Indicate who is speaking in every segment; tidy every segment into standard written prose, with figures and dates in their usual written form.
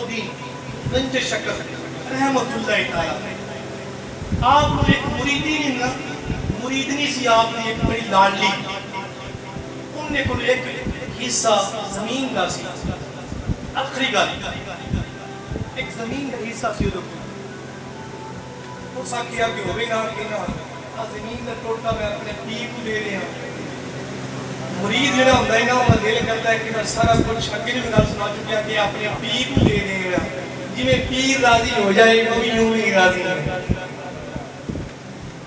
Speaker 1: الدین گنج شکر رحمت اللہ تعالی آپ نے ایک مریدنی سی آپ نے ایک بڑی لاڈلی ان نے کوئی ایک حصہ زمین کا سی آخری گل ایک زمین کا حصہ سی وہ ساکھیا کہ ہوئے گا کہ نہ زمین کا ٹوٹا میں اپنے پیر کو دے رہے ہیں مرید جڑا ہوندا ہے نا وہ دل کرتا ہے کہ میں سارا کچھ اگے بھی گل سنا چکیا کہ اپنے پیر کو دے دیں گا جی میں پیر راضی ہو جائے وہ بھی یوں ہی راضی ہے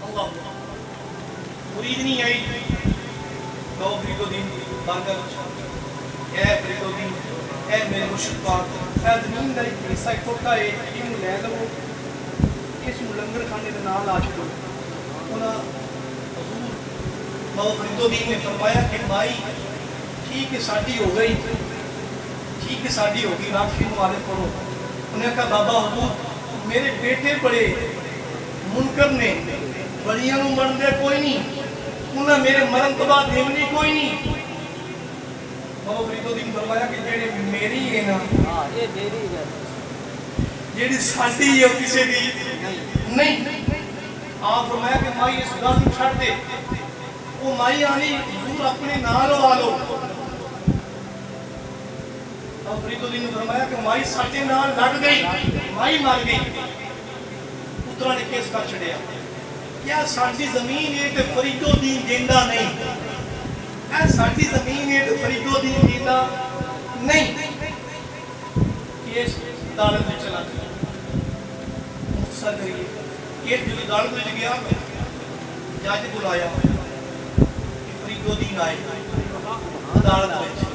Speaker 1: اللہ مرید نہیں آئی تو فرید الدین بارگاہ اے فرید الدین اے میرے مرشد پاک اے زمین دا ایک حصہ ٹوٹا ہے اینوں لے لو اس نوں لنگر کھانے دے نال لا چھوڑو انہاں فرید الدین نے فرمایا کہ مائی ٹھیک ہے شادی ہو گئی ٹھیک ہے شادی ہوگی راکھی مالک کرو انہوں نے کہا بابا حضور میرے بیٹے بڑے منکر نے بڑیاں نو مرن دے کوئی نہیں انہوں نے میرے مرن تو بعد دیونی کوئی نہیں بابا فرید الدین فرمایا کہ جیڑے میری ہے نا جیڑی شادی ہے وہ کسی دی نہیں آپ فرمایا کہ مائی اس گل نو چھڑ دے وہ مائی آنی حضور اپنے نال لوا لو اور فرید الدین نے فرمایا کہ مائی ساٹے نال لڑ گئی مائی مر گئی پترا نے کیس کر چھڑیا کیا ساڈی زمین ہے تے فرید الدین دیندا نہیں اے ساڈی زمین ہے تے فرید الدین دیندا نہیں کیس عدالت میں چلا گیا مختصر کریے کیس جو عدالت میں گیا جج بلایا فرید الدین آئے عدالت میں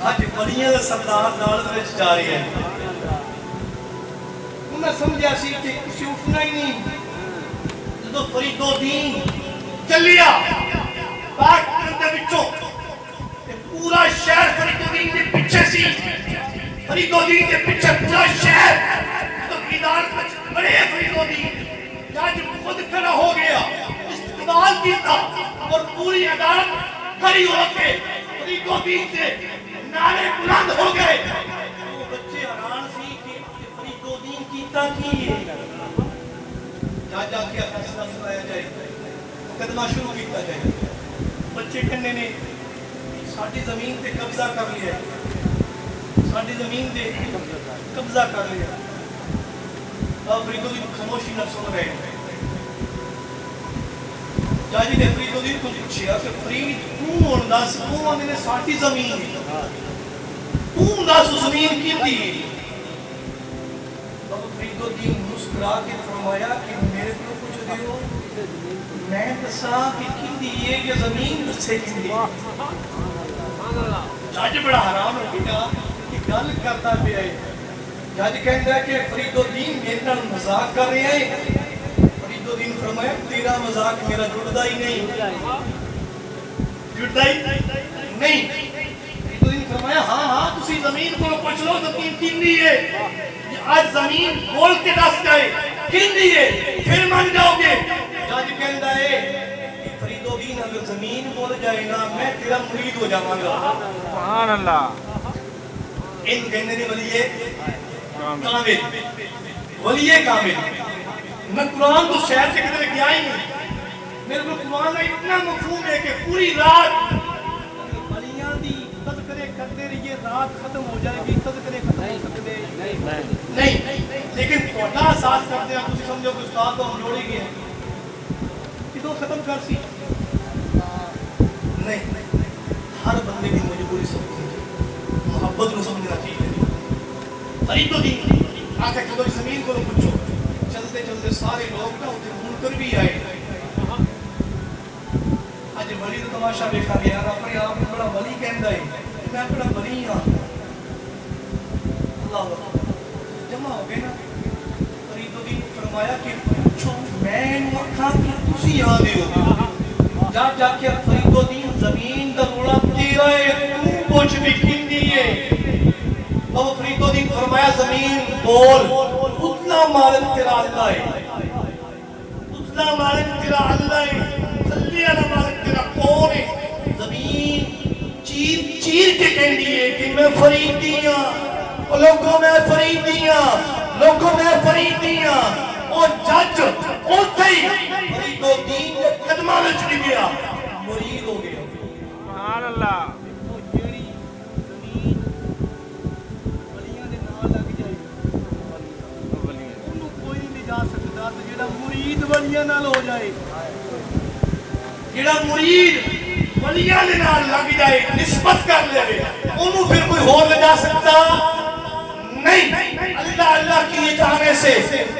Speaker 1: آج بڑیاں سردار عدالت میں جا رہی ہے انہیں سمجھا سی کہ کسی اٹھنا ہی نہیں جدو فرید الدین چلیا پاک کرنے بچوں پورا شہر فرید الدین کے پیچھے سی فرید الدین کے پیچھے پورا شہر تو عدالت میں بڑے فرید الدین جج خود کھڑا ہو گیا استقبال کیتا اور پوری عدالت کھڑی ہو کے فرید الدین سے نعرے بلند ہو گئے وہ بچے حیران سی کہ فرید الدین کیتا کی جا کے فیصلہ سنایا جائے مقدمہ شروع کیتا جائے بچے کہنے نے ساڈی زمین تے قبضہ کر لیا ساڈی زمین تے قبضہ کر لیا اب فرید الدین خاموشی نہ سن رہے جاجی نے فرید الدین کو پوچھا کہ فرید تو دس تو نے ساڈی زمین تو دس زمین کیتی اب فرید الدین مسکرا کے فرمایا کہ میرے کو کچھ دیو میں دسا کہ کیتی ہے کہ زمین سے کیتی جج بڑا حیران ہو گیا کہ گل کرتا پیا ہے جج کہندا ہے کہ فرید الدین میرے نال مذاق کر رہے ہیں فرید الدین فرمایا تیرا مذاق میرا جڑدا ہی نہیں فرید الدین فرمایا ہاں ہاں تسی زمین کو پوچھ لو زمین کیندی ہے آج زمین بول کے دس گئے کیندی ہے پھر مان جاؤ گے جج کہندا ہے کہ فرید الدین اگر زمین بول جائے نا میں تیرا مرید ہو جاواں گا سبحان اللہ ان کہنے نے ولی کامل ولی کامل میں قرآن تو شہر سے کدھر گیا ہی نہیں میرے کو قرآن کا اتنا مفہوم ہے کہ پوری رات ولیاں دی تذکرے کرتے رہیے رات ختم ہو جائے گی تذکرے ختم ہو سکتے نہیں لیکن توڑا ساتھ کرتے ہیں تسی سمجھو کہ استاد کو ہم جوڑے گئے کہ تو ختم کر سی نہیں ہر بندے کی مجبوری سمجھے محبت کو سمجھنا چاہیے فرید الدین آکھا کہ کوئی زمین کو پوچھو چلتے چلتے سارے لوگ نہ اتنے منکر بھی آئے آج ولی تو تماشا دیکھا گیا اپنے آپ میں بڑا ولی کہندا ہے میں بڑا ولی ہاں اللہ جمع ہو گئے نا فرید الدین فرمایا کہ پوچھو میں آکھا کہ تسی یہاں دے ہو جا کے فرید الدین زمین دا روڑا تیرا ہے تو پوچھ بھی کیندی ہے اب فرید الدین فرمایا زمین بول اتنا مالک تیرا اللہ ہے اتنا مالک تیرا اللہ ہے صلی اللہ مالک تیرا کون ہے زمین چیر چیر کے کہندی ہے کہ میں فرید دیاں لوگوں میں فریدیاں لوگوں میں فریدیاں او جج اوتھے ہی فرید الدین دے قدماں وچ بھی گیا مرید ہو گیا
Speaker 2: سبحان اللہ
Speaker 3: ਜਿਹੜੀ ਜ਼ਮੀਨ ਵਲੀਆਂ ਦੇ ਨਾਲ ਲੱਗ ਜਾਏ ਉਹਨੂੰ ਕੋਈ ਨਹੀਂ ਜਾ ਸਕਦਾ ਤੇ ਜਿਹੜਾ ਮੁਰੀਦ ਵਲੀਆਂ ਨਾਲ ਹੋ ਜਾਏ
Speaker 1: جڑا مرید ولیاں دے نال لگ جائے نسبت کر لے انہوں پھر کوئی ہور لے جا سکتا نہیں اللہ اللہ کیے جانے سے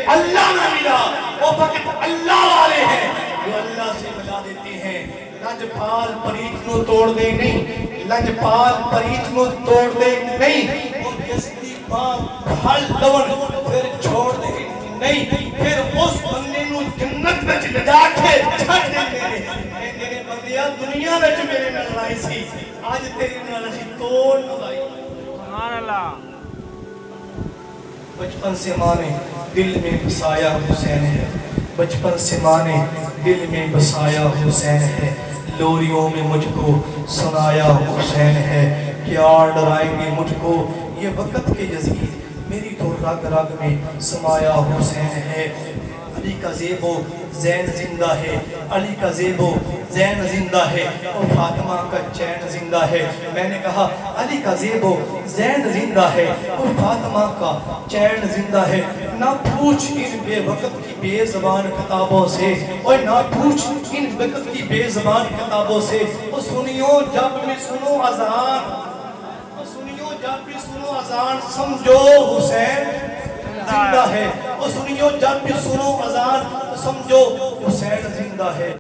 Speaker 1: اللہ نہ ملا وہ فقط اللہ والے ہیں جو اللہ سے ملا دیتے ہیں لجپال پریت نو توڑ دے نہیں لجپال پریت نو توڑ دے نہیں وہ کسی بات پھل لون پھر چھوڑ دے نہیں پھر اس بندے نو جنت میں لجا کے چھٹ دے میرے بندیا دنیا میں جو میرے میں لڑائی سی آج تیری میں لڑائی توڑ لڑائی
Speaker 2: سبحان اللہ
Speaker 1: بچپن سے ماں نے دل میں بسایا حسین ہے بچپن سے ماں نے دل میں بسایا حسین ہے لوریوں میں مجھ کو سنایا حسین ہے کیا ڈرائیں گے مجھ کو یہ وقت کے یزید میری تو رگ رگ میں سمایا حسین ہے علی کا زیب و زین زندہ ہے علی کا زیب و زین زندہ ہے اور فاطمہ کا چین زندہ ہے میں نے کہا علی کا زیب و زین زندہ ہے اور فاطمہ کا چین زندہ ہے نہ پوچھ ان بے وقت کی بے زبان کتابوں سے اور نہ پوچھ ان وقت کی بے زبان کتابوں سے اور سنیو جب میں سنو اذان سنیو جب بھی سنو اذان سمجھو حسین زندہ ہے اور سنیو جب بھی سنو اذان سمجھو حسین زندہ ہے